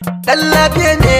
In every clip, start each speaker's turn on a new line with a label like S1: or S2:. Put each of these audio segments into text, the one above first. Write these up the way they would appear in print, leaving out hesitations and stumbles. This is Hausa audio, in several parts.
S1: Dan lafiya ne.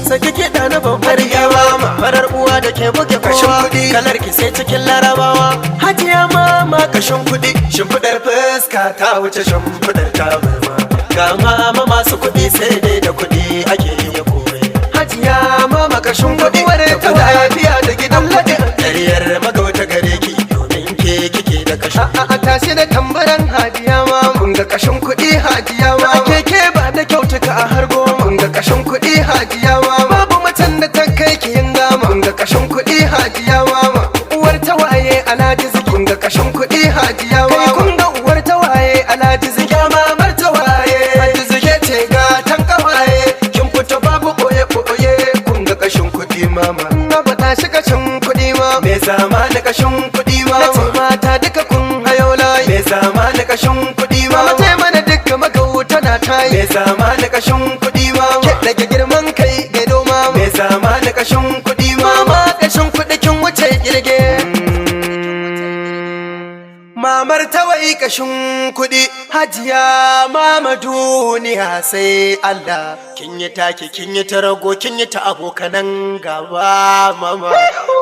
S1: Saki kiɗa na babbar mama, farar uwa da ke buge kashin kuɗi, kalar ki sai cikin larabawa. Hajiya mama kashin kuɗi, shimfiɗar fuska ta wuce shimfiɗar tabarma. Ga mama masu kuɗi sai dai da kuɗi ake iya komai. Hajiya mama kashin kuɗi, da lafiya da gidan kuɗi. Ƙaryar magauta gare ki domin ke kike da kashin. A tashi da tambaran hajiya mama, kun ga kashin kuɗi hajiya mama. Keke ba da kyautuka a har goma, kun ga kashin kuɗi hajiya mama. Babu macen da ta kai ki yin gama, kun ga kashin kuɗi hajiya mama. Uwar tawaye alhaji ziki, kun ga kashin kuɗi hajiya mama. Kai kun ga uwar tawaye alhaji ziki, mamar tawaye haji zike ce ga tan kawaye. Kin fito babu boye boye, kun ga kashin kuɗi mama. Na faɗa shi kashin kuɗi mama, me zama da kashin kuɗi mama. Na ce mata duka kun hayo layi, me zama da kashin kuɗi mama. Mama ce mana duka magauta na tayi, me zama da kashin kuɗi mama. Ke dage girman kai gado mama, me zama da kashin kuɗi mama. Kashin kuɗi kin wuce kirge. Mamar tawayi kashin kuɗi, hajiya mama duniya sai Allah. Kin yi taki, kin yi ta rago, kin yi ta abokanan gaba mama.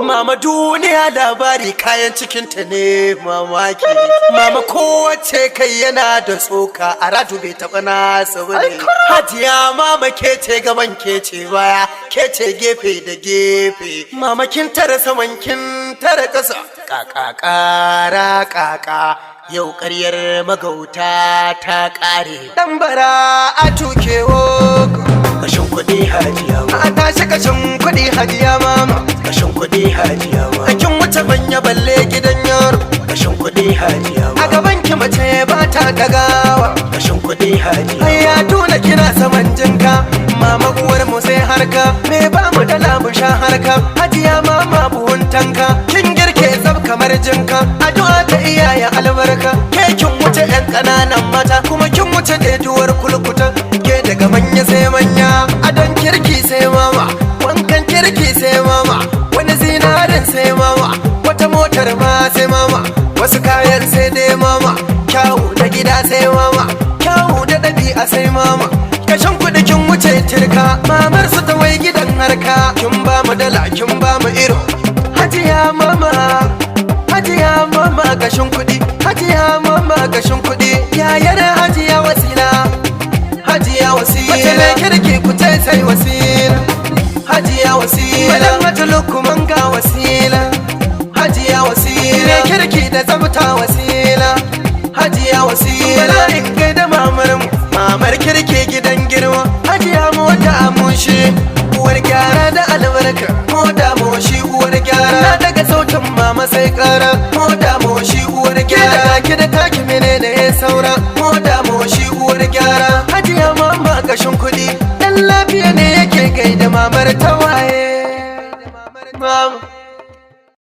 S1: Mama duniya labari kayan cikinta ne mamaki. Mama kowace kai yana da tsoka, a radu bai taɓa nasa bane. Hajiya mama ke ce gaban ke ce baya, ke ce gefe da gefe. Mama kin tara saman kin tara ƙasa. Ƙaƙaƙara ƙaƙa, yau ƙaryar magauta ta ƙare. Ɗan bara a tukewo kashin kuɗi hajiya mama. A tashi kashin kuɗi hajiya mama. Kashin kuɗi hajiya mama. A kin wuce manya balle gidan yaro. Kashin kuɗi hajiya mama. A gaban ki mace ba ta dagawa. Kashin kuɗi hajiya mama. Ai ya tuna kina saman jinka, mama uwar mu sai harka. Me ba mu da labu sha harka, hajiya mama buhun tanka. Kin girke tsab kamar jinka, addu'a ta iyaye albarka. Ke kin wuce yan ƙananan mata, kuma kin wuce deduwar kulkuta. Ke daga manya sai manya, adon kirki sai mama, wankan kirki sai mama, wani zinarin sai mama, wata motar ma sai mama, wasu kayan sai dai mama, kyawu na gida sai mama, kyawu da ɗabi'a sai mama. Kashin kuɗi kin wuce tirka, mamar su ta wai gidan harka. Kin ba mu dala, kin ba mu iro, hajiya mama. Hajiya mama kashin kuɗi, hajiya mama kashin kuɗi. Yayar hajiya wasila, hajiya wasila. Mace mai kirki ku ce sai wasila, hajiya wasila. Madan matuluku manga wasila, hajiya wasila. Mai kirki da tsafta wasila, hajiya wasila. Bala'in gaida mamar mu, mamar kirki gidan girma. Hajiya mota amushi, uwar gyara da albarka. Mota moshi uwar gyara, na daga sautin mama sai kara. Mota moshi uwar gyara, ki da taki menene ya saura. Mota moshi uwar gyara, hajiya mama kashin kuɗi. Dan lafiya ne yake gaida mamar tawaye mama.